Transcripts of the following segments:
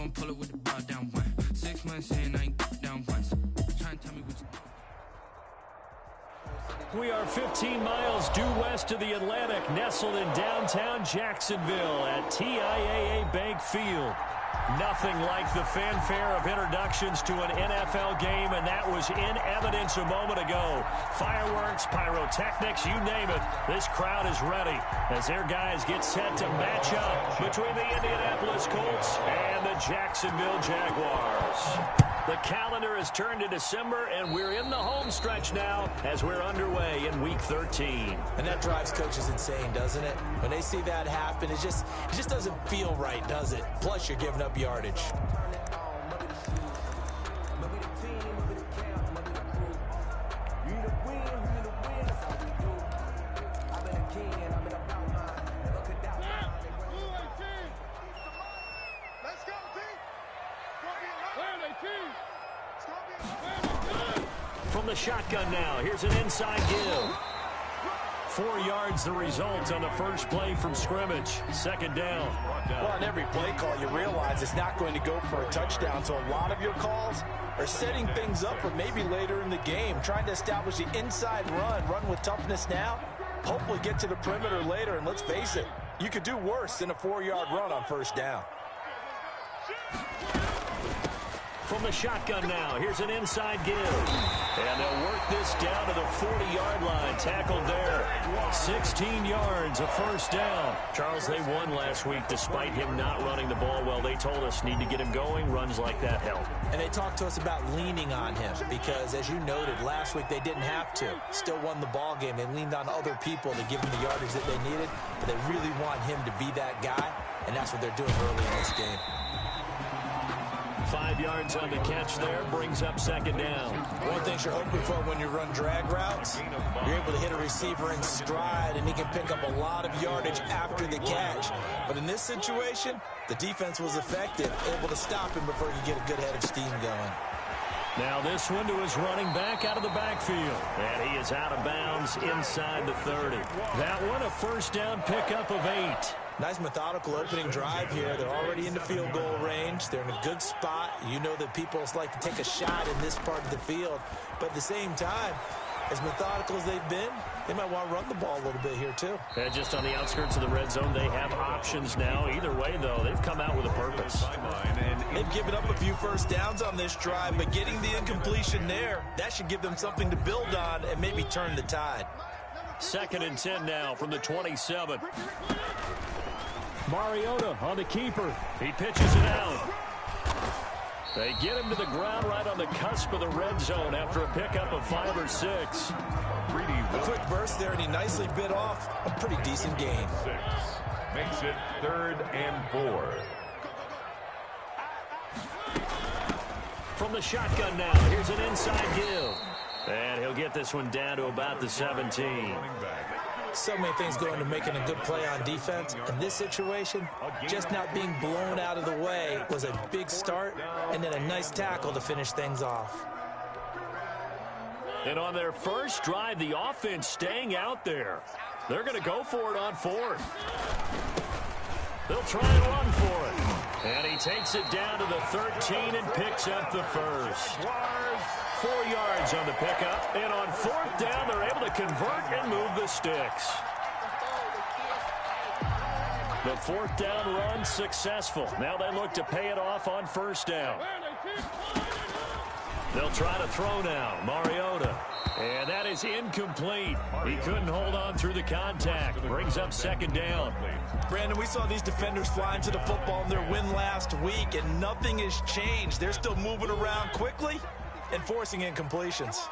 gon' pull it with the bar down one. 6 months in, I ain't down once. Try and tell me what you... We are 15 miles due west of the Atlantic, nestled in downtown Jacksonville at TIAA Bank Field. Nothing like the fanfare of introductions to an NFL game, and that was in evidence a moment ago. Fireworks, pyrotechnics, you name it. This crowd is ready as their guys get set to match up between the Indianapolis Colts and the Jacksonville Jaguars. The calendar has turned to December, and we're in the home stretch now as we're underway in Week 13. And that drives coaches insane, doesn't it? When they see that happen, it just doesn't feel right, does it? Plus, you're giving up yardage. From the shotgun now, here's an inside give. 4 yards the result on the first play from scrimmage. Second down. Well, on every play call, you realize it's not going to go for a touchdown. So a lot of your calls are setting things up for maybe later in the game, trying to establish the inside run with toughness now, hopefully get to the perimeter later. And let's face it, you could do worse than a 4-yard run on first down. From the shotgun now, here's an inside give. And they'll work this down to the 40-yard line. Tackled there. 16 yards, a first down. Charles, they won last week despite him not running the ball well. They told us need to get him going. Runs like that help. And they talked to us about leaning on him because, as you noted, last week they didn't have to. Still won the ball game. They leaned on other people to give them the yardage that they needed. But they really want him to be that guy, and that's what they're doing early in this game. 5 yards on the catch there, brings up second down. One thing you're hoping for when you run drag routes, you're able to hit a receiver in stride, and he can pick up a lot of yardage after the catch. But in this situation, the defense was effective, able to stop him before he could get a good head of steam going. Now this one to his running back out of the backfield. And he is out of bounds inside the 30. That one a first down pickup of 8. Nice methodical opening drive here. They're already in the field goal range. They're in a good spot. You know that people like to take a shot in this part of the field. But at the same time, as methodical as they've been, they might want to run the ball a little bit here too. And just on the outskirts of the red zone, they have options now. Either way, though, they've come out with a purpose. They've given up a few first downs on this drive, but getting the incompletion there, that should give them something to build on and maybe turn the tide. 2nd and 10 now from the 27. Mariota on the keeper. He pitches it out. They get him to the ground right on the cusp of the red zone after a pickup of 5 or 6. A quick burst there, and he nicely bit off a pretty decent gain. 6 makes it 3rd and 4. From the shotgun now, here's an inside give. And he'll get this one down to about the 17. So many things go into making a good play on defense. In this situation, just not being blown out of the way was a big start, and then a nice tackle to finish things off. And on their first drive, the offense staying out there. They're going to go for it on 4th. They'll try and run for it. And he takes it down to the 13 and picks up the first. 4 yards on the pickup, and on 4th down, they're able to convert and move the sticks. The 4th down run successful. Now they look to pay it off on 1st down. They'll try to throw now. Mariota. And that is incomplete. He couldn't hold on through the contact. Brings up 2nd down. Brandon, we saw these defenders fly into the football in their win last week, and nothing has changed. They're still moving around quickly and forcing incompletions.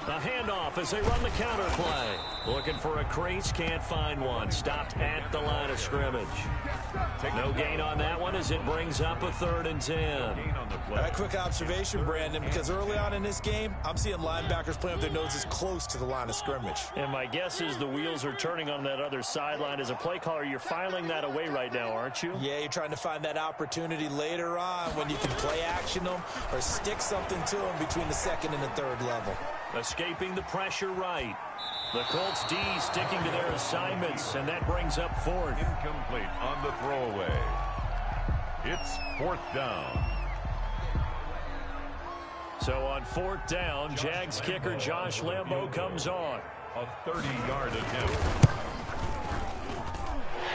A handoff as they run the counter play. Looking for a crease, can't find one. Stopped at the line of scrimmage. No gain on that one as it brings up a 3rd and 10. A quick observation, Brandon, because early on in this game, I'm seeing linebackers playing with their noses close to the line of scrimmage. And my guess is the wheels are turning on that other sideline. As a play caller, you're filing that away right now, aren't you? Yeah, you're trying to find that opportunity later on when you can play action them or stick something to them between the 2nd and the 3rd level. Escaping the pressure right. The Colts D sticking to their assignments, and that brings up fourth. Incomplete on the throwaway. It's fourth down. So on fourth down, Jags kicker Josh Lambo comes on. A 30-yard attempt.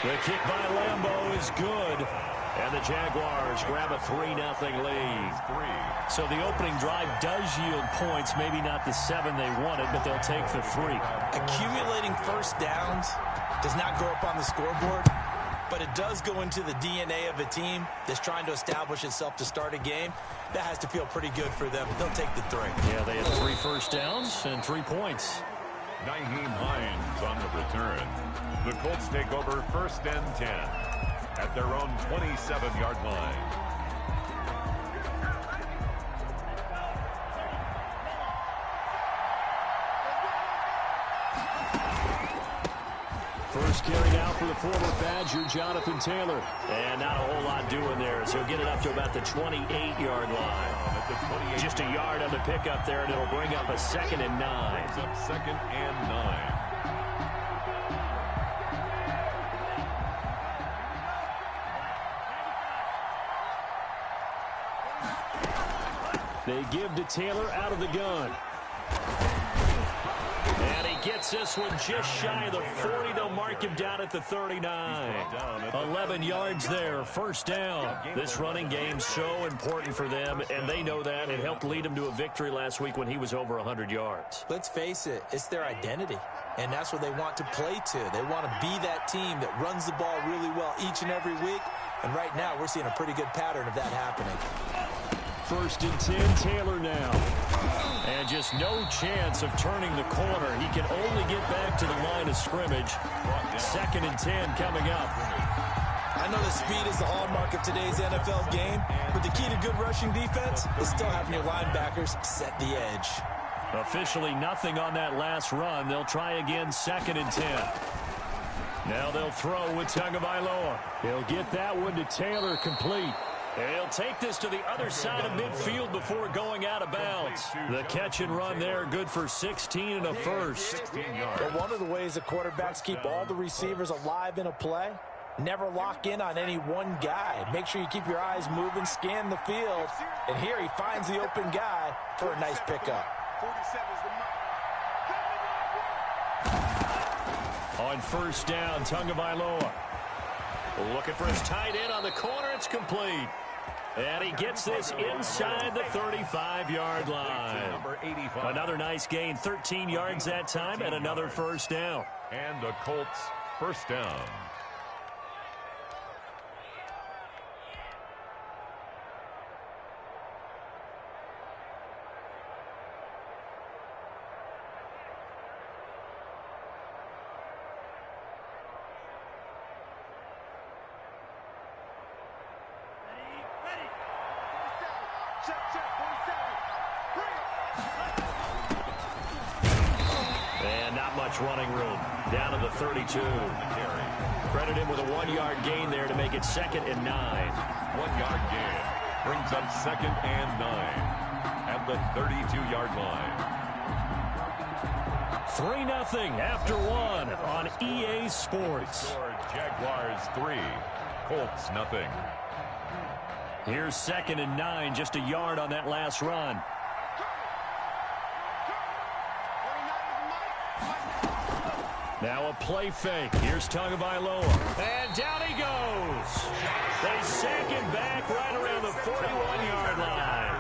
The kick by Lambo is good. And the Jaguars grab a 3-0 lead. So the opening drive does yield points. Maybe not the 7 they wanted, but they'll take the 3. Accumulating first downs does not go up on the scoreboard, but it does go into the DNA of a team that's trying to establish itself to start a game. That has to feel pretty good for them. They'll take the 3. Yeah, they had 3 first downs and 3 points. Nyheim Hines on the return. The Colts take over first and 10 at their own 27-yard line. First carry now for the former Badger, Jonathan Taylor. And not a whole lot doing there, so he'll get it up to about the 28-yard line. Just a yard on the pickup there, and it'll bring up a 2nd and 9. Brings up 2nd and 9. They give to Taylor out of the gun. And he gets this one just shy of the 40. They'll mark him down at the 39. 11 yards there, first down. This running game so important for them, and they know that. It helped lead them to a victory last week when he was over 100 yards. Let's face it, it's their identity, and that's what they want to play to. They want to be that team that runs the ball really well each and every week, and right now we're seeing a pretty good pattern of that happening. First and 10, Taylor now. And just no chance of turning the corner. He can only get back to the line of scrimmage. 2nd and 10 coming up. I know that speed is the hallmark of today's NFL game, but the key to good rushing defense is still having your linebackers set the edge. Officially nothing on that last run. They'll try again, 2nd and 10. Now they'll throw with Tagovailoa. He'll get that one to Taylor, complete. He'll take this to the other side of midfield before going out of bounds. The catch and run there, good for 16 and a first. But one of the ways that quarterbacks keep all the receivers alive in a play, never lock in on any one guy. Make sure you keep your eyes moving, scan the field. And here he finds the open guy for a nice pickup. On first down, Tagovailoa. Looking for his tight end on the corner. It's complete. And he gets this inside the 35-yard line. Another nice gain, 13 yards that time, and another first down. And the Colts first down. And not much running room. Down to the 32. Credit him with a 1-yard gain there to make it 2nd and 9. 1-yard gain brings up 2nd and 9 at the 32-yard line. 3-0 after 1 on EA Sports. Jaguars 3, Colts nothing. Here's 2nd and 9, just a yard on that last run. Now a play fake. Here's Tagovailoa. And down he goes. They sack him back right around the 41-yard line.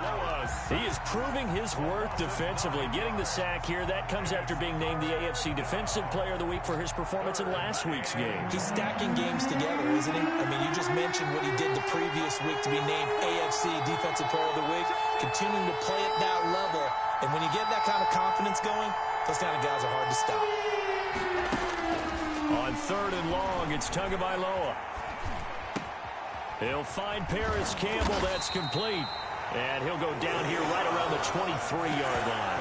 He is proving his worth defensively. Getting the sack here, that comes after being named the AFC Defensive Player of the Week for his performance in last week's game. He's stacking games together, isn't he? I mean, you just mentioned what he did the previous week to be named AFC Defensive Player of the Week. Continuing to play at that level. And when you get that kind of confidence going, those kind of guys are hard to stop. On 3rd and long, it's Tagovailoa. He'll find Paris Campbell. That's complete. And he'll go down here right around the 23-yard line.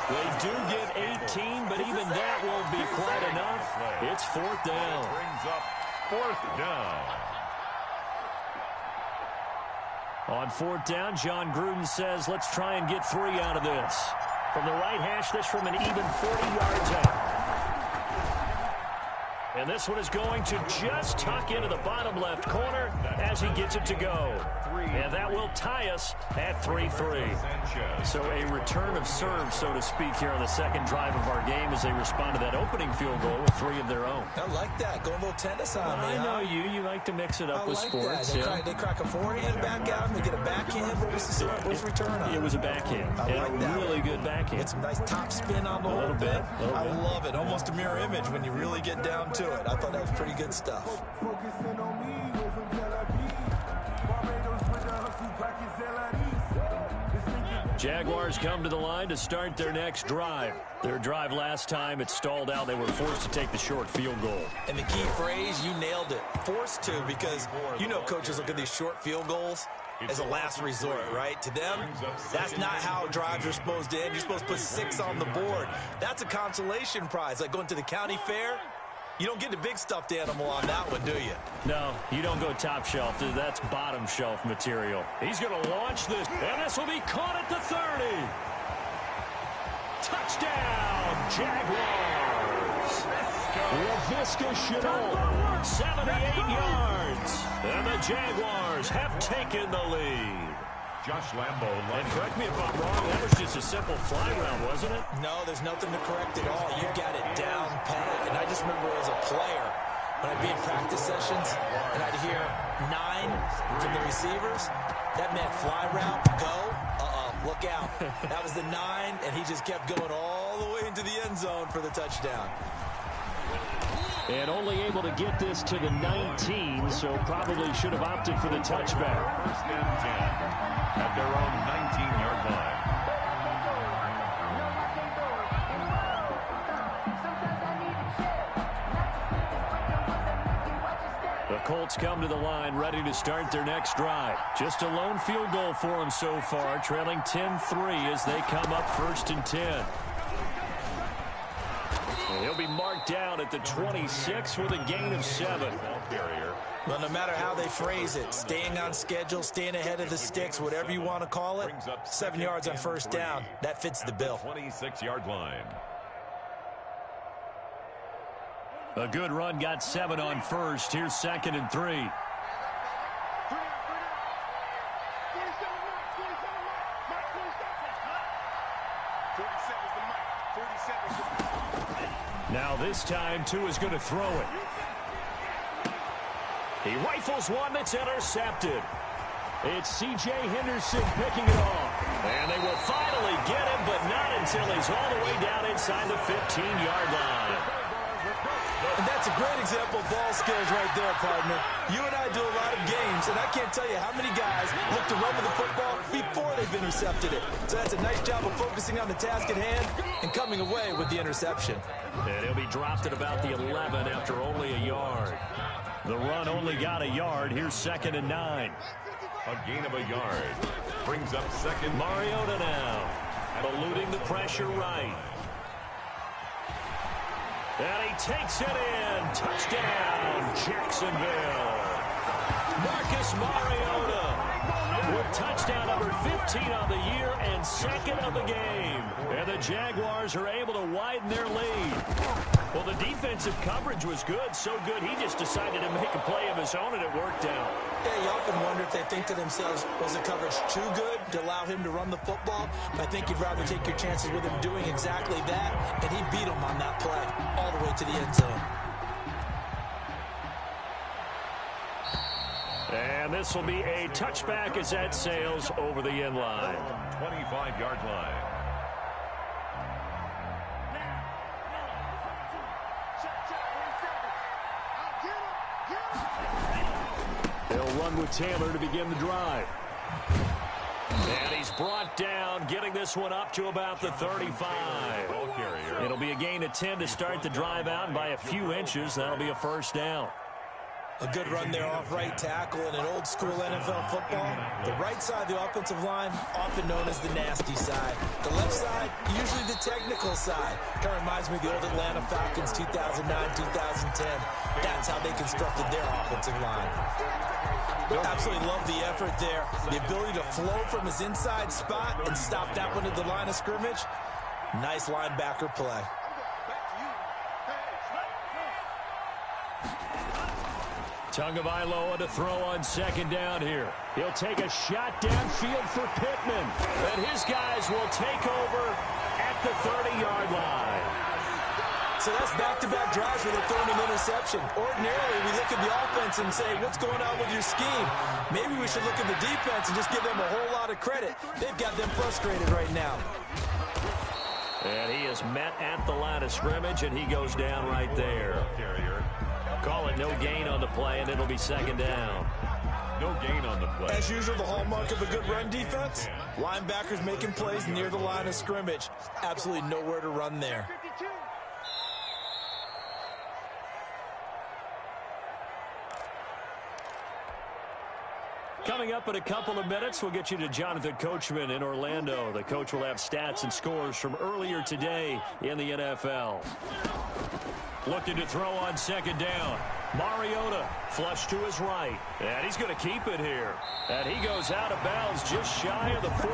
They do get 18, but even that won't be quite enough. It's 4th down. Brings up 4th down. On 4th down, John Gruden says, let's try and get 3 out of this. From the right hash, this from an even 40 yards out. And this one is going to just tuck into the bottom left corner as he gets it to go. And that will tie us at 3-3. So a return of serve, so to speak, here on the second drive of our game as they respond to that opening field goal with 3 of their own. I like that. Going a little tennis on me. I know you like to mix it up with sports. They crack a forehand back out and they get a backhand. What was the return on? It was a backhand. I like that. Really good backhand. Get some nice top spin on the whole bit. I love it. Almost a mirror image when you really get down to it. I thought that was pretty good stuff. Jaguars come to the line to start their next drive. Their drive last time, it stalled out. They were forced to take the short field goal. And the key phrase, you nailed it. Forced to, because you know coaches look at these short field goals as a last resort, right? To them, that's not how drives are supposed to end. You're supposed to put 6 on the board. That's a consolation prize. Like going to the county fair, you don't get the big stuffed animal on that one, do you? No, you don't go top shelf. That's bottom shelf material. He's going to launch this, and this will be caught at the 30. Touchdown, Jaguars. Laviska Shenault, 78 yards. And the Jaguars have taken the lead. Josh Lambo. And correct me if I'm wrong, that was just a simple fly round, wasn't it? No, there's nothing to correct at all. You got it down pat. And I just remember as a player, when I'd be in practice sessions, and I'd hear 9 from the receivers, that meant fly route, go, look out. That was the 9, and he just kept going all the way into the end zone for the touchdown. And only able to get this to the 19, so probably should have opted for the touchback. First and 10 at their own 19-yard line. The Colts come to the line ready to start their next drive. Just a lone field goal for them so far, trailing 10-3 as they come up 1st and 10. He'll be marked down at the 26 with a gain of 7. Well, no matter how they phrase it, staying on schedule, staying ahead of the sticks, whatever you want to call it, 7 yards on first down, that fits the bill. 26-yard line. A good run got 7 on first. Here's 2nd and 3. Now this time, Tua's going to throw it. He rifles one that's intercepted. It's C.J. Henderson picking it off. And they will finally get him, but not until he's all the way down inside the 15-yard line. And that's a great example of ball skills right there, partner. You and I do a lot of games, and I can't tell you how many guys look to run with the football before they've intercepted it. So that's a nice job of focusing on the task at hand and coming away with the interception. And he'll be dropped at about the 11 after only a yard. The run only got a yard. Here's 2nd and 9. A gain of a yard. Brings up 2nd. Mariota now. Eluding the pressure right. And he takes it in. Touchdown, Jacksonville. Marcus Mariota with touchdown number 15 on the year and 2nd of the game. And the Jaguars are able to widen their lead. Well, the defensive coverage was good, so good he just decided to make a play of his own, and it worked out. Yeah, you often wonder if they think to themselves, was the coverage too good to allow him to run the football? I think you'd rather take your chances with him doing exactly that, and he beat him on that play all the way to the end zone. And this will be a touchback as that sails over the end line. 25-yard line. They'll run with Taylor to begin the drive. And he's brought down, getting this one up to about the 35. It'll be a gain of 10 to start the drive out, and by a few inches, that'll be a first down. A good run there off right tackle in an old school NFL football. The right side of the offensive line, often known as the nasty side. The left side, usually the technical side. Kind of reminds me of the old Atlanta Falcons 2009, 2010. That's how they constructed their offensive line. Absolutely love the effort there. The ability to flow from his inside spot and stop that one at the line of scrimmage. Nice linebacker play. Tagovailoa to throw on second down here. He'll take a shot downfield for Pittman. And his guys will take over at the 30-yard line. So that's back-to-back drives where they're throwing an interception. Ordinarily, we look at the offense and say, what's going on with your scheme? Maybe we should look at the defense and just give them a whole lot of credit. They've got them frustrated right now. And he is met at the line of scrimmage, and he goes down right there. Call it no gain on the play, and it'll be second down. No gain on the play. As usual, the hallmark of a good run defense, linebackers making plays near the line of scrimmage. Absolutely nowhere to run there. Coming up in a couple of minutes, we'll get you to Jonathan Coachman in Orlando. The coach will have stats and scores from earlier today in the NFL. Looking to throw on second down. Mariota flush to his right. And he's going to keep it here. And he goes out of bounds just shy of the 45.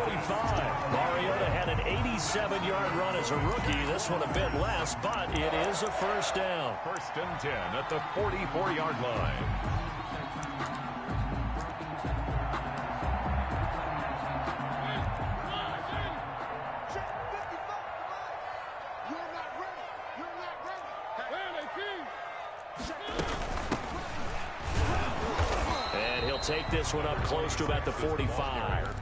Mariota had an 87-yard run as a rookie. This one a bit less, but it is a first down. First and 10 at the 44-yard line. Take this one up close to about the 45.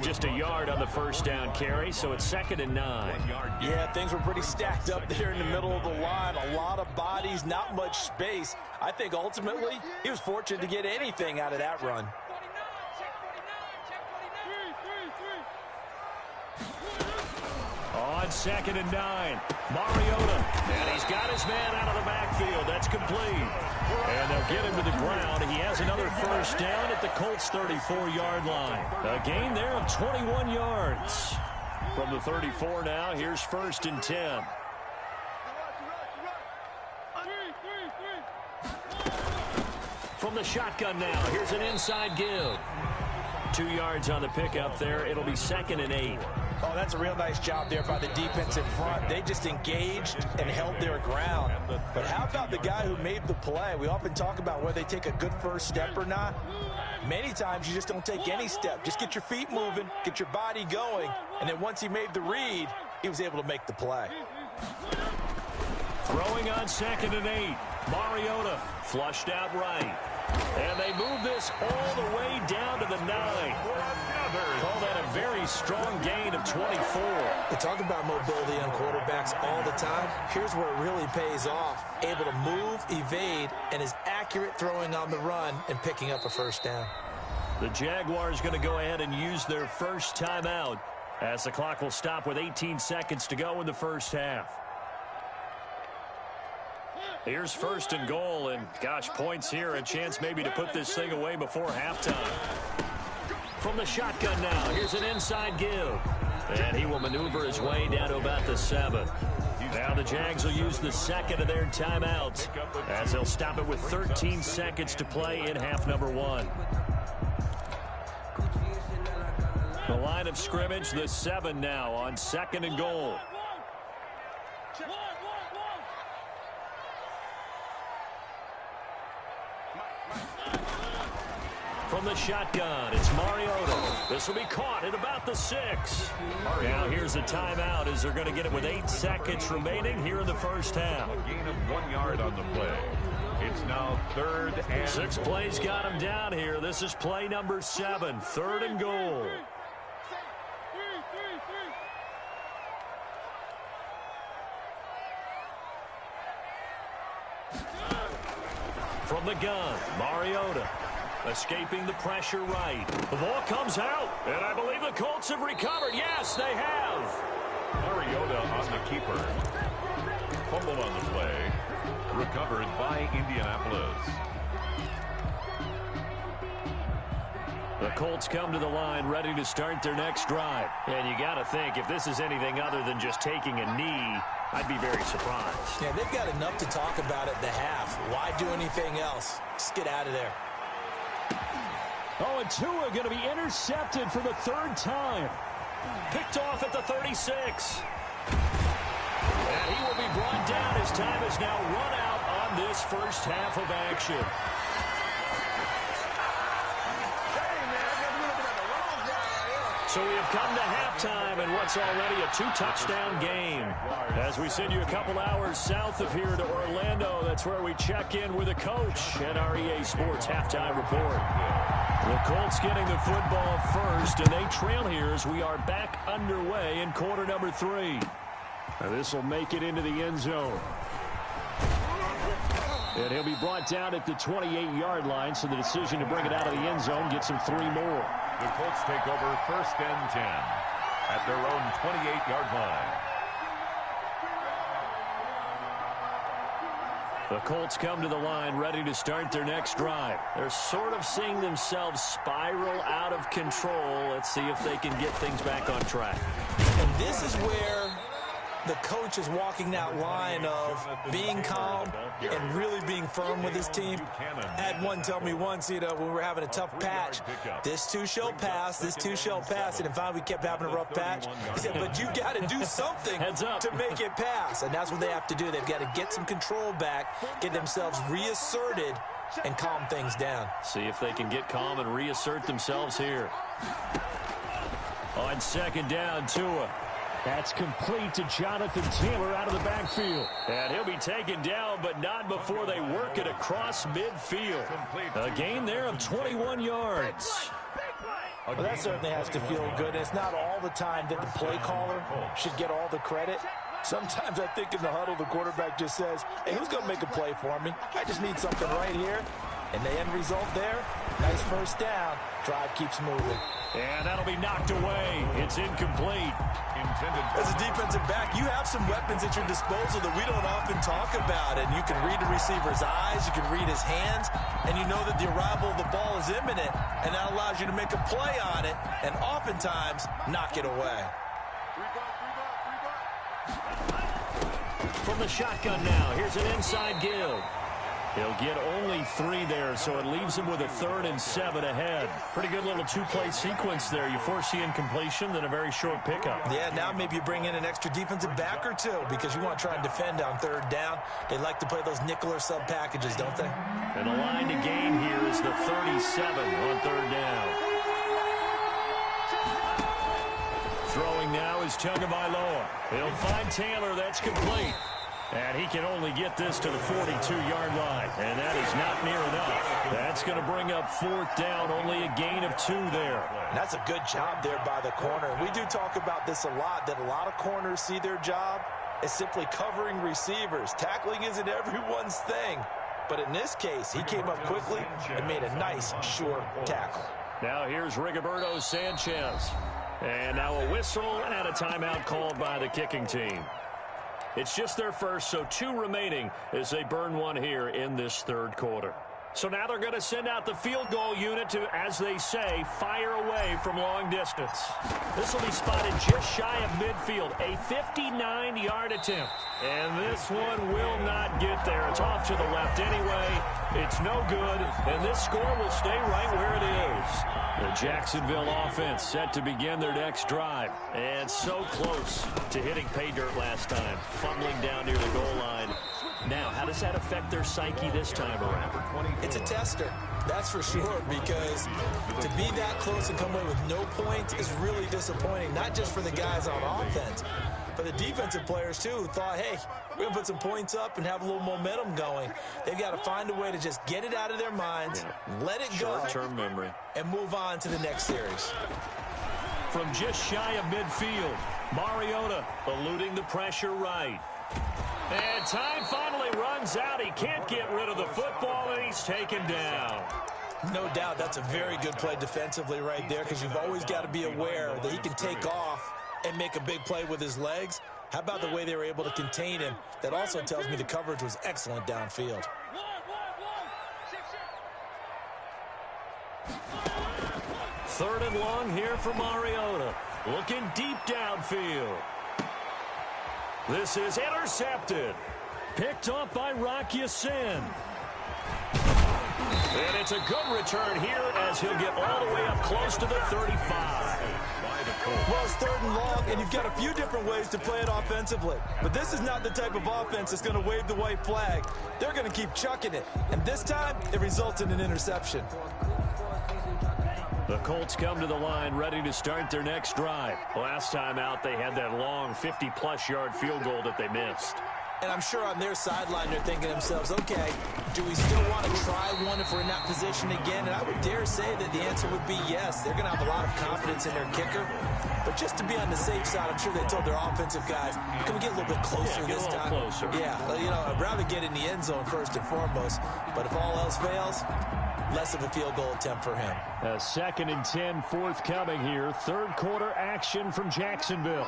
Just a yard on the first down carry, so it's second and 9. Yeah, things were pretty stacked up there in the middle of the line. A lot of bodies, not much space. I think ultimately he was fortunate to get anything out of that run. On second and 9, Mariota. And he's got his man out of the backfield. That's complete. And they'll get him to the ground. He has another first down at the Colts' 34-yard line. A gain there of 21 yards. From the 34 now, here's first and 10. From the shotgun now, here's an inside give. 2 yards on the pickup there. It'll be second and 8. Oh, that's a real nice job there by the defense in front. They just engaged and held their ground. But how about the guy who made the play? We often talk about whether they take a good first step or not. Many times you just don't take any step. Just get your feet moving, get your body going, and then once he made the read, he was able to make the play. Throwing on second and 8. Mariota flushed out right. And they move this all the way down to the 9. Call that a very strong gain of 24. We talk about mobility on quarterbacks all the time. Here's where it really pays off. Able to move, evade, and is accurate throwing on the run and picking up a first down. The Jaguars going to go ahead and use their first timeout as the clock will stop with 18 seconds to go in the first half. Here's first and goal, and gosh, points here, a chance maybe to put this thing away before halftime. From the shotgun now, here's an inside give. And he will maneuver his way down to about the 7. Now the Jags will use the second of their timeouts as they'll stop it with 13 seconds to play in half number 1. The line of scrimmage, the 7 now on second and goal. From the shotgun, it's Mariota. This will be caught at about the 6. Now here's a timeout as they're going to get it with 8 seconds remaining here in the first half. A gain of 1 yard on the play. It's now third and 6 plays got him down here. This is play number 7, third and goal. From the gun, Mariota. Escaping the pressure right. The ball comes out, and I believe the Colts have recovered. Yes, they have. Mariota on the keeper. Fumbled on the play. Recovered by Indianapolis. The Colts come to the line ready to start their next drive. And you got to think, if this is anything other than just taking a knee, I'd be very surprised. Yeah, they've got enough to talk about at the half. Why do anything else? Just get out of there. Oh, and Tua going to be intercepted for the 3rd time. Picked off at the 36. And he will be brought down as time is now run out on this first half of action. So we have come to halftime in what's already a 2-touchdown game. As we send you a couple hours south of here to Orlando, that's where we check in with a coach at our EA Sports Halftime Report. The Colts getting the football first, and they trail here as we are back underway in quarter number 3. This will make it into the end zone. And he'll be brought down at the 28-yard line, so the decision to bring it out of the end zone gets him 3 more. The Colts take over first and 10 at their own 28-yard line. The Colts come to the line ready to start their next drive. They're sort of seeing themselves spiral out of control. Let's see if they can get things back on track. And this is where the coach is walking that line of being calm and really being firm with his team. I had one tell me once, when we were having a tough patch, this too shall pass, this too shall pass. And finally we kept having a rough patch. He said, but you got to do something to make it pass. And that's what they have to do. They've got to get some control back, get themselves reasserted, and calm things down. See if they can get calm and reassert themselves here. On second down, Tua. That's complete to Jonathan Taylor out of the backfield. And he'll be taken down, but not before they work it across midfield. A gain there of 21 yards. Well, that certainly has to feel good. It's not all the time that the play caller should get all the credit. Sometimes I think in the huddle, the quarterback just says, hey, who's going to make a play for me? I just need something right here. And the end result there, nice first down. Drive keeps moving. And that'll be knocked away. It's incomplete. As a defensive back, you have some weapons at your disposal that we don't often talk about. And you can read the receiver's eyes, you can read his hands, and you know that the arrival of the ball is imminent, and that allows you to make a play on it and oftentimes knock it away. From the shotgun now, here's an inside give. He'll get only 3 there, so it leaves him with a 3rd and 7 ahead. Pretty good little 2-play sequence there. You force the incompletion, then a very short pickup. Yeah, now maybe you bring in an extra defensive back or 2 because you want to try and defend on 3rd down. They like to play those nickel or sub packages, don't they? And the line to gain here is the 37 on 3rd down. Throwing now is Tagovailoa. He'll find Taylor. That's complete. And he can only get this to the 42-yard line. And that is not near enough. That's going to bring up 4th down. Only a gain of 2 there. And that's a good job there by the corner. We do talk about this a lot, that a lot of corners see their job as simply covering receivers. Tackling isn't everyone's thing. But in this case, he came up quickly and made a nice, sure tackle. Now here's Rigoberto Sanchez. And now a whistle and a timeout called by the kicking team. It's just their first, so 2 remaining as they burn 1 here in this 3rd quarter. So now they're going to send out the field goal unit to, as they say, fire away from long distance. This will be spotted just shy of midfield, a 59-yard attempt. And this one will not get there. It's off to the left anyway. It's no good, and this score will stay right where it is. The Jacksonville offense set to begin their next drive. And so close to hitting pay dirt last time, fumbling down near the goal line. Now, how does that affect their psyche this time around? It's a tester, that's for sure, because to be that close and come away with no points is really disappointing, not just for the guys on offense, but the defensive players, too, who thought, hey, we're going to put some points up and have a little momentum going. They've got to find a way to just get it out of their minds, let it go, short-term memory, and move on to the next series. From just shy of midfield, Mariota eluding the pressure right. And time finally runs out. He can't get rid of the football, and he's taken down. No doubt that's a very good play defensively right there, because you've always got to be aware that he can take off and make a big play with his legs. How about the way they were able to contain him? That also tells me the coverage was excellent downfield. Third and long here for Mariota. Looking deep downfield. This is intercepted. Picked off by Rock Ya-Sin. And it's a good return here as he'll get all the way up close to the 35. Well, it's 3rd and long, and you've got a few different ways to play it offensively. But this is not the type of offense that's going to wave the white flag. They're going to keep chucking it. And this time, it results in an interception. The Colts come to the line ready to start their next drive. Last time out, they had that long 50-plus yard field goal that they missed. And I'm sure on their sideline they're thinking to themselves, okay, do we still want to try one if we're in that position again? And I would dare say that the answer would be yes. They're going to have a lot of confidence in their kicker. But just to be on the safe side, I'm sure they told their offensive guys, can we get a little bit closer this time? Closer. Yeah, you know, I'd rather get in the end zone first and foremost. But if all else fails, less of a field goal attempt for him. A 2nd and 10 forthcoming here. Third quarter action from Jacksonville.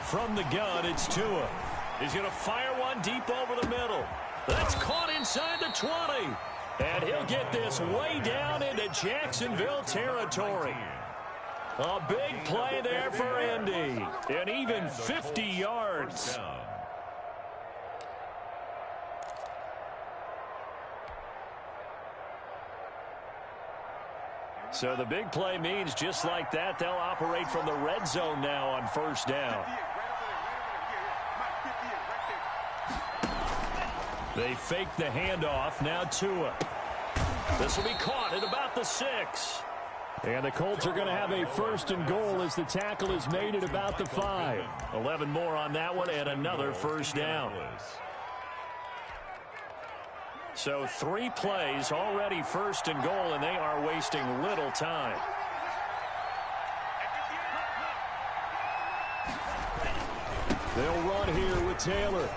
From the gun, it's Tua. He's going to fire one deep over the middle. That's caught inside the 20. And he'll get this way down into Jacksonville territory. A big play there for Indy. And even 50 yards. So the big play means just like that, they'll operate from the red zone now on first down. They fake the handoff. Now Tua. This will be caught at about the 6. And the Colts are going to have a 1st and goal as the tackle is made at about the 5. 11 more on that one and another first down. So 3 plays already 1st and goal, and they are wasting little time. They'll run here with Taylor.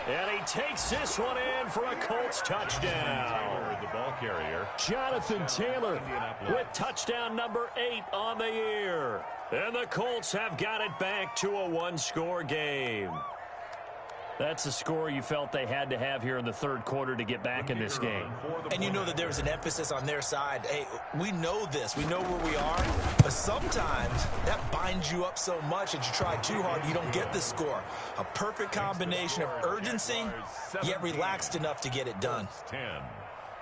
And he takes this one in for a Colts touchdown. The ball carrier, Jonathan Taylor with touchdown number 8 on the year. And the Colts have got it back to a 1-score game. That's the score you felt they had to have here in the third quarter to get back in this game. And you know that there was an emphasis on their side. Hey, we know this. We know where we are. But sometimes that binds you up so much that you try too hard, you don't get the score. A perfect combination of urgency, yet relaxed enough to get it done.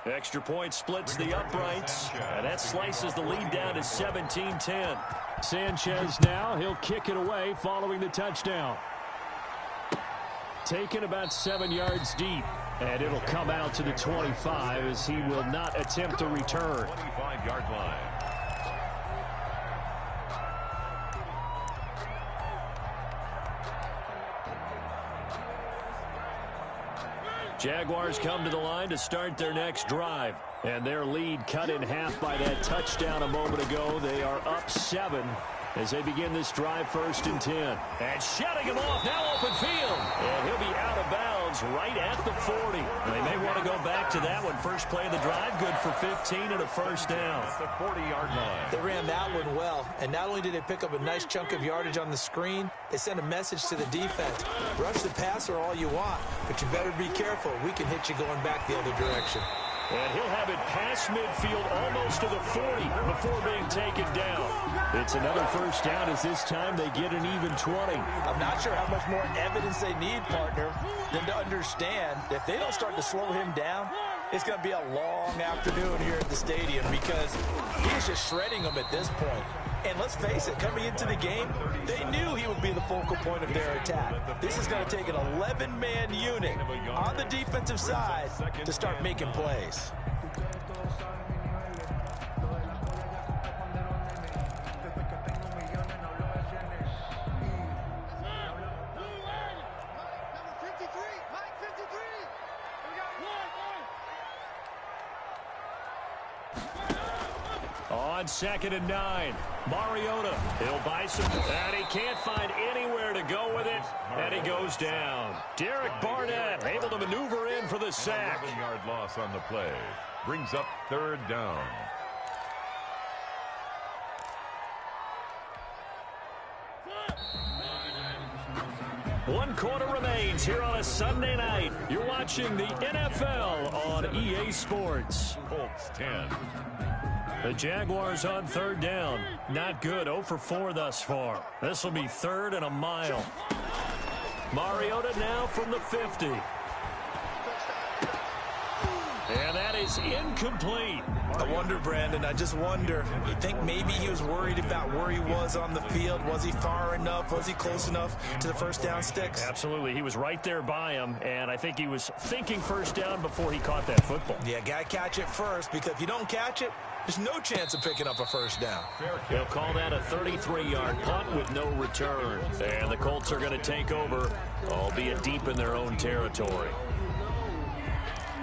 Extra point splits the uprights, and that slices the lead down to 17-10. Sanchez now, he'll kick it away following the touchdown. Taken about 7 yards deep, and it'll come out to the 25 as he will not attempt to return. 25-yard line. Jaguars come to the line to start their next drive, and their lead cut in half by that touchdown a moment ago. They are up 7 as they begin this drive, 1st and 10. And shutting him off, now open field. And he'll be out of bounds right at the 40. They may want to go back to that one. First play of the drive, good for 15 and a first down. At the 40-yard line. They ran that one well. And not only did they pick up a nice chunk of yardage on the screen, they sent a message to the defense. Rush the passer all you want, but you better be careful. We can hit you going back the other direction. And he'll have it past midfield almost to the 40 before being taken down. It's another first down as this time they get an even 20. I'm not sure how much more evidence they need, partner, than to understand that if they don't start to slow him down, it's going to be a long afternoon here at the stadium because he's just shredding them at this point. And let's face it, coming into the game, they knew he would be the focal point of their attack. This is going to take an 11-man unit on the defensive side to start making plays. On 2nd and 9, Mariota, he'll buy some, and he can't find anywhere to go with it, and he goes down. Derek Barnett able to maneuver in for the sack. 11-yard loss on the play. Brings up 3rd down. One quarter remains here on a Sunday night. You're watching the NFL on EA Sports. Colts 10. The Jaguars on 3rd down. Not good. 0 for 4 thus far. This will be 3rd and a mile. Mariota now from the 50. And that is incomplete. I wonder, Brandon, I just wonder, you think maybe he was worried about where he was on the field? Was he far enough? Was he close enough to the first down sticks? Absolutely. He was right there by him, and I think he was thinking first down before he caught that football. Yeah, got to catch it first, because if you don't catch it, there's no chance of picking up a first down. They'll call that a 33-yard punt with no return. And the Colts are going to take over, albeit deep in their own territory.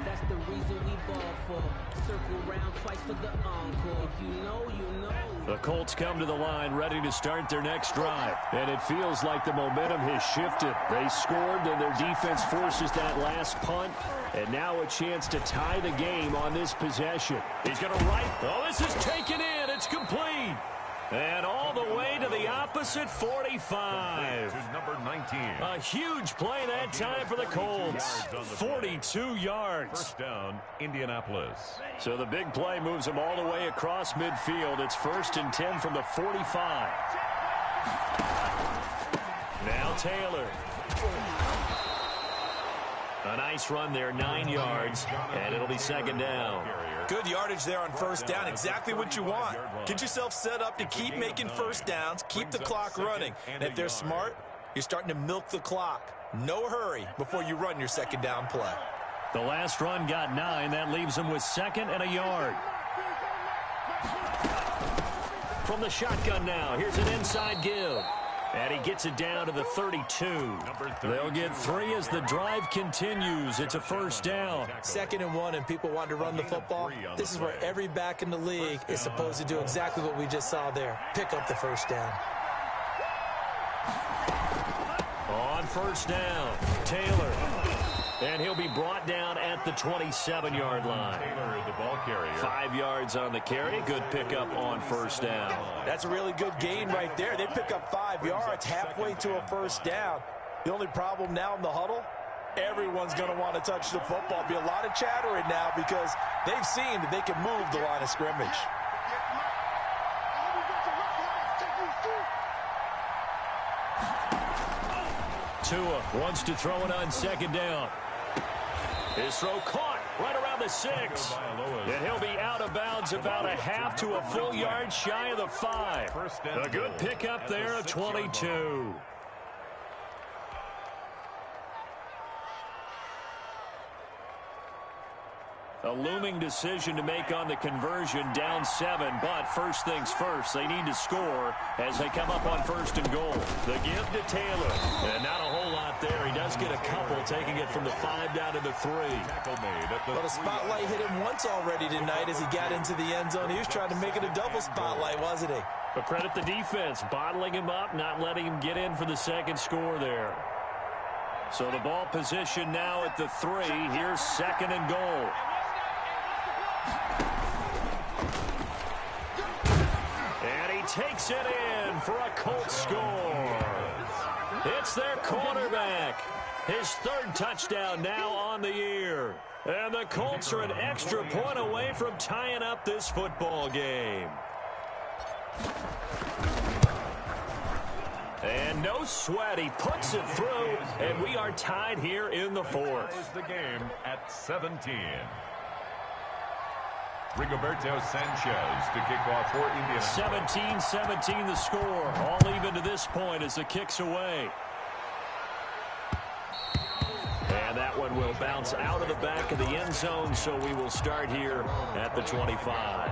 That's the reason we ball for. Circle round twice for the encore. If you know, you know. The Colts come to the line ready to start their next drive. And it feels like the momentum has shifted. They scored, then their defense forces that last punt. And now a chance to tie the game on this possession. He's going to right. Oh, this is taken in. It's complete. And all the way to the opposite 45. To number 19. A huge play that time for the Colts. 42 yards. First down, Indianapolis. So the big play moves them all the way across midfield. It's 1st and 10 from the 45. Now Taylor. A nice run there, 9 yards, and it'll be 2nd down. Good yardage there on first down, exactly what you want. Get yourself set up to keep making first downs, keep the clock running. And if they're smart, you're starting to milk the clock. No hurry before you run your 2nd down play. The last run got 9. That leaves them with 2nd and a yard. From the shotgun now, here's an inside give. And he gets it down to the 32. They'll get 3 as the drive continues. It's a first down. 2nd and 1, and people want to run the football. This is where every back in the league is supposed to do exactly what we just saw there. Pick up the first down. On first down, Taylor. And he'll be brought down at the 27-yard line. Taylor, the ball carrier. 5 yards on the carry. Good pickup on first down. That's a really good gain right there. They pick up 5 yards halfway to a first down. The only problem now in the huddle, everyone's going to want to touch the football. Be a lot of chattering now because they've seen that they can move the line of scrimmage. Tua wants to throw it on 2nd down. His throw caught right around the 6. And he'll be out of bounds about a half to a full yard shy of the 5. A good pickup there of 22. A looming decision to make on the conversion, down 7, but first things first, they need to score as they come up on 1st and goal. The give to Taylor, and not a whole lot there. He does get a couple, taking it from the 5 down to the 3. But a spotlight hit him once already tonight as he got into the end zone. He was trying to make it a double spotlight, wasn't he? But credit the defense, bottling him up, not letting him get in for the 2nd score there. So the ball position now at the 3. Here's 2nd and goal. And he takes it in for a Colts score. It's their quarterback. His 3rd touchdown now on the year. And the Colts are an extra point away from tying up this football game. And no sweat, he puts it through, and we are tied here in the 4th. The game at 17. Rigoberto Sanchez to kick off for Indiana. 17-17 the score. All even to this point as the kick's away. And that one will bounce out of the back of the end zone, so we will start here at the 25.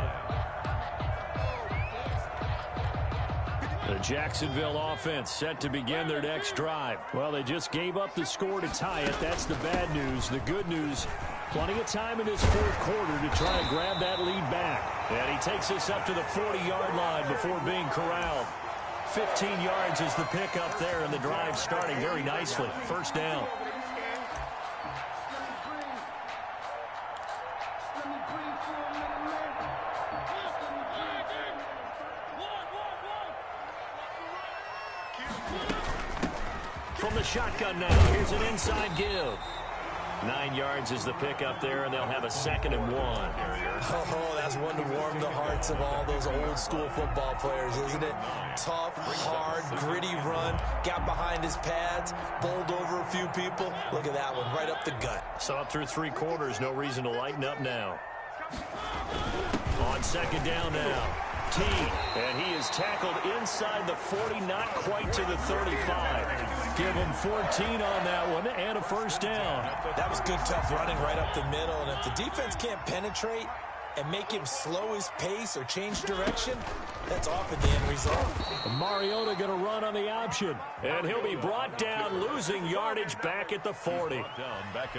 The Jacksonville offense set to begin their next drive. Well, they just gave up the score to tie it. That's the bad news. The good news, plenty of time in this 4th quarter to try to grab that lead back. And he takes us up to the 40-yard line before being corralled. 15 yards is the pickup there, and the drive starting very nicely. First down. From the shotgun now, here's an inside give. 9 yards is the pickup there, and they'll have a 2nd and 1. Oh, that's one to warm the hearts of all those old-school football players, isn't it? Tough, hard, gritty run, got behind his pads, bowled over a few people. Look at that one, right up the gut. So up through 3 quarters, no reason to lighten up now. On second down now. T, and he is tackled inside the 40, not quite to the 35. Give him 14 on that one and a first down. That was good, tough running right up the middle, and if the defense can't penetrate and make him slow his pace or change direction, that's often the end result. Mariota going to run on the option, and he'll be brought down, losing yardage back at the 40.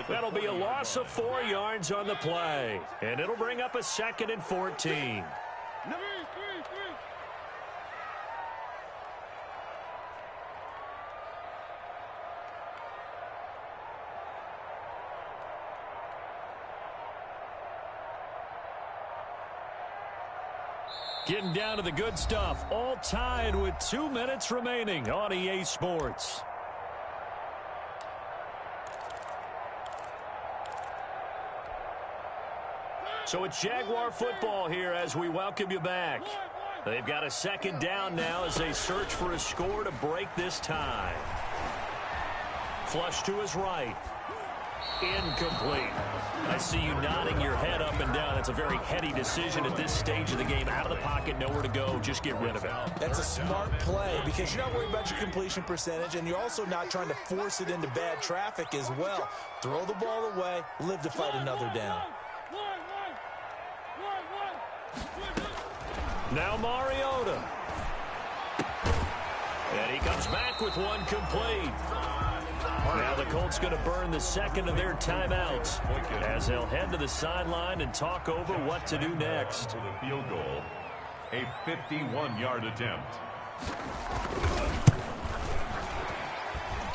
That'll be a loss of 4 yards on the play, and it'll bring up a 2nd and 14. Getting down to the good stuff, all tied with 2 minutes remaining on EA Sports. So it's Jaguar football here as we welcome you back. They've got a 2nd down now as they search for a score to break this tie. Flush to his right. Incomplete. I see you nodding your head up and down. That's a very heady decision at this stage of the game. Out of the pocket, nowhere to go. Just get rid of it. That's a smart play because you're not worried about your completion percentage, and you're also not trying to force it into bad traffic as well. Throw the ball away, live to fight another down. Now Mariota. And he comes back with one complete. Now the Colts going to burn the 2nd of their timeouts as they'll head to the sideline and talk over what to do next. For the field goal, a 51-yard attempt.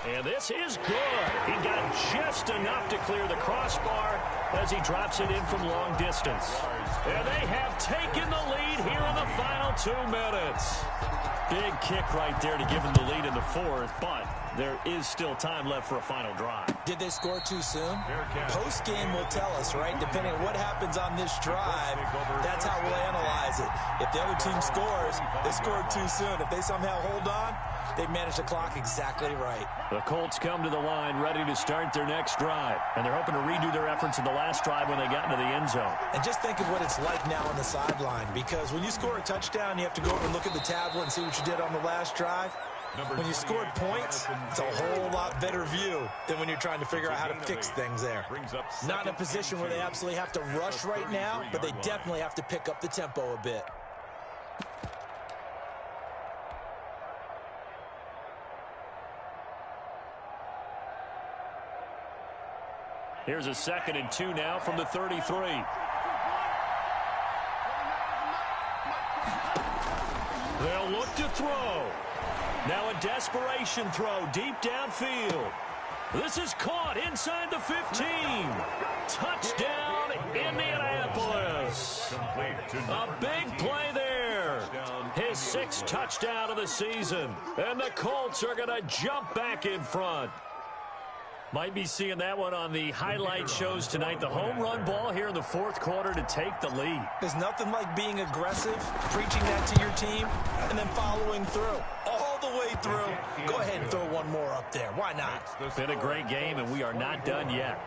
And this is good. He got just enough to clear the crossbar as he drops it in from long distance. And they have taken the lead here in the final 2 minutes. Big kick right there to give them the lead in the 4th, but there is still time left for a final drive. Did they score too soon? Post-game will tell us, right? Depending on what happens on this drive, that's how we'll analyze it. If the other team scores, they scored too soon. If they somehow hold on, they manage the clock exactly right. The Colts come to the line ready to start their next drive, and they're hoping to redo their efforts in the last drive when they got into the end zone. And just think of what it's like now on the sideline, because when you score a touchdown, you have to go over and look at the tablet and see what you did on the last drive. When you scored points, it's a whole lot better view than when you're trying to figure out how to fix things there. Not in a position where they absolutely have to rush right now, but they definitely have to pick up the tempo a bit. Here's a 2nd and 2 now from the 33. They'll look to throw. Now a desperation throw deep downfield. This is caught inside the 15. Touchdown, Indianapolis. A big play there. His 6th touchdown of the season. And the Colts are going to jump back in front. Might be seeing that one on the highlight shows tonight. The home run ball here in the 4th quarter to take the lead. There's nothing like being aggressive, preaching that to your team, and then following through. All the way through. Go ahead and throw one more up there. Why not? Been a great game, and we are not done yet.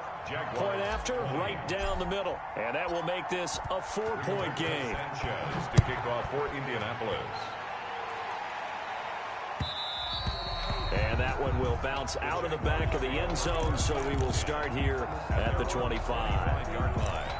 Point after, right down the middle. And that will make this a 4-point game. Sanchez to kick off for Indianapolis. And that one will bounce out of the back of the end zone, so we will start here at the 25-yard line.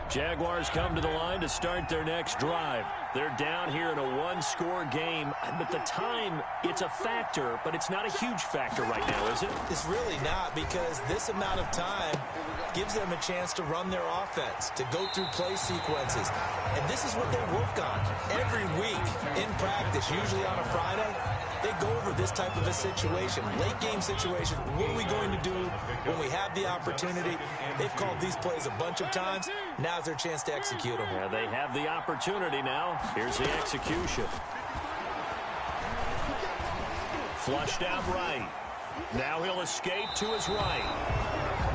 Jaguars come to the line to start their next drive. They're down here in a 1-score game, but the time, it's a factor, but it's not a huge factor right now, is it? It's really not, because this amount of time gives them a chance to run their offense, to go through play sequences. And this is what they work on every week in practice, usually on a Friday. They go over this type of a situation, late game situation. What are we going to do when we have the opportunity? They've called these plays a bunch of times. Now's their chance to execute them. Yeah, they have the opportunity now. Here's the execution. Flushed out right. Now he'll escape to his right.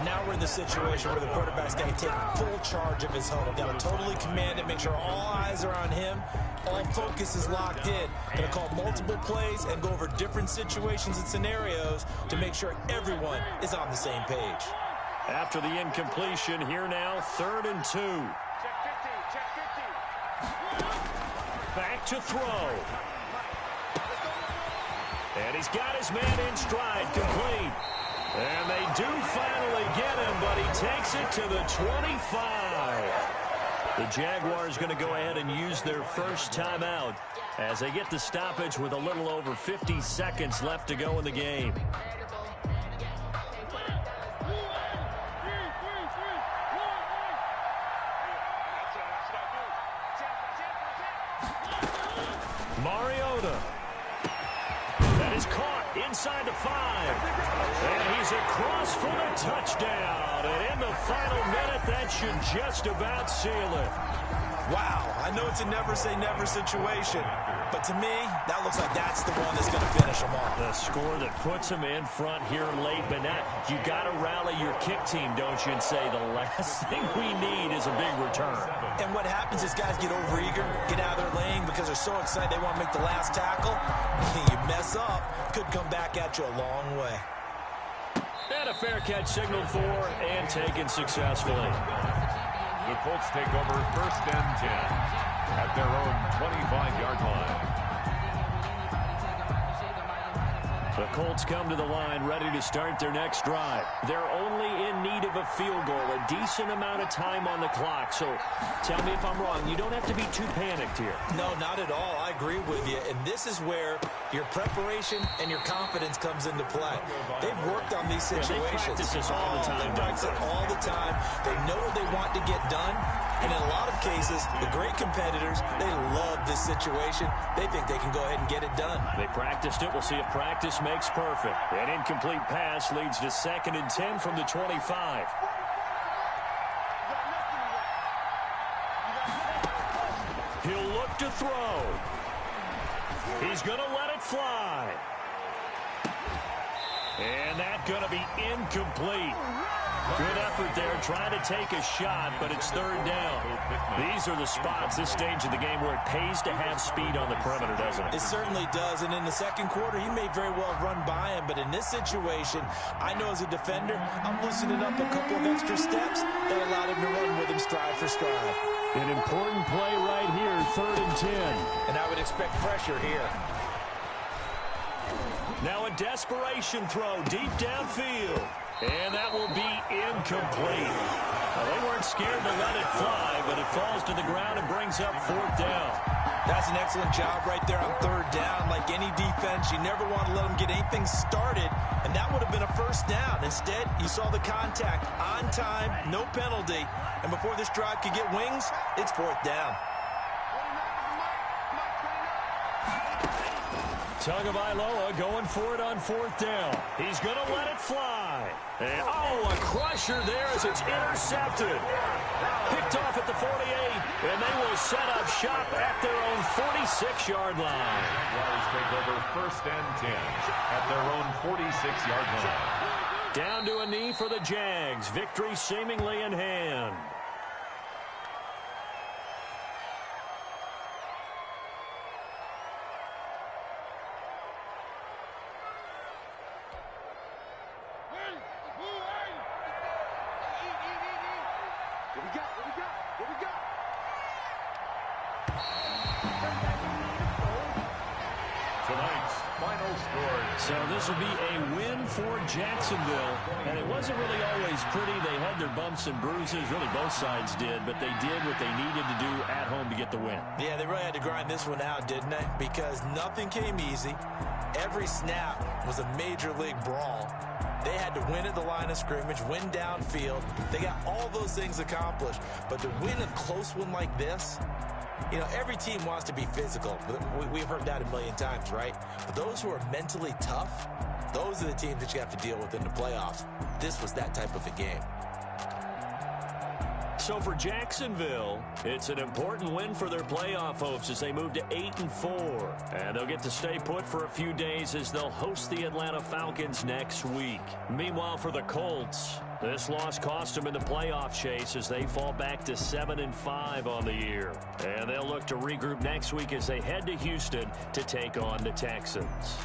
Now we're in the situation where the quarterback's got to take full charge of his huddle. Got to totally command it, make sure all eyes are on him. All focus is locked in. Going to call multiple plays and go over different situations and scenarios to make sure everyone is on the same page. After the incompletion, here now, 3rd and 2. Back to throw. And he's got his man in stride, complete. And they do finally get him, but he takes it to the 25. The Jaguars going to go ahead and use their first timeout as they get the stoppage with a little over 50 seconds left to go in the game. Mariota. That is caught inside the 5. And he's across for the touchdown. And in the final minute, that should just about seal it. Wow, I know it's a never-say-never situation, but to me, that looks like that's the one that's going to finish them off. The score that puts him in front here late, but now you got to rally your kick team, don't you, and say the last thing we need is a big return. And what happens is guys get overeager, get out of their lane because they're so excited they want to make the last tackle. You mess up, could come back at you a long way. And a fair catch signaled for and taken successfully. The Colts take over 1st and 10 at their own 25-yard line. The Colts come to the line ready to start their next drive. They're only in need of a field goal, a decent amount of time on the clock. So tell me if I'm wrong. You don't have to be too panicked here. No, not at all. I agree with you. And this is where your preparation and your confidence comes into play. They've worked on these situations. They practice this all the time. They practice it all the time. They know what they want to get done. And in a lot of cases, the great competitors, they love this situation. They think they can go ahead and get it done. They practiced it. We'll see if practice makes perfect. An incomplete pass leads to 2nd and 10 from the 25. He'll look to throw. He's going to let it fly. And that's going to be incomplete. Good effort there, trying to take a shot, but it's 3rd down. These are the spots, this stage of the game, where it pays to have speed on the perimeter, doesn't it? It certainly does, and in the second quarter, he may very well run by him, but in this situation, I know as a defender, I'm loosening up a couple of extra steps that allowed him to run with him stride for stride. An important play right here, 3rd and 10. And I would expect pressure here. Now a desperation throw deep downfield. And that will be incomplete. Now, they weren't scared to let it fly, but it falls to the ground and brings up 4th down. That's an excellent job right there on 3rd down. Like any defense, you never want to let them get anything started, and that would have been a 1st down. Instead, you saw the contact on time, no penalty, and before this drive could get wings, it's 4th down. Tagovailoa going for it on 4th down. He's going to let it fly. And, a crusher there as it's intercepted. Picked off at the 48, and they will set up shop at their own 46-yard line. Jaguars take over 1st and 10 at their own 46-yard line. Down to a knee for the Jags. Victory seemingly in hand. So this will be a win for Jacksonville, and it wasn't really always pretty. They had their bumps and bruises, really both sides did, but they did what they needed to do at home to get the win. Yeah, they really had to grind this one out, didn't they? Because nothing came easy. Every snap was a major league brawl. They had to win at the line of scrimmage, win downfield. They got all those things accomplished, but to win a close one like this, you know, every team wants to be physical. We've heard that a million times, right? But those who are mentally tough, those are the teams that you have to deal with in the playoffs. This was that type of a game. So for Jacksonville, it's an important win for their playoff hopes as they move to 8-4. And they'll get to stay put for a few days as they'll host the Atlanta Falcons next week. Meanwhile, for the Colts, this loss cost them in the playoff chase as they fall back to 7-5 on the year. And they'll look to regroup next week as they head to Houston to take on the Texans.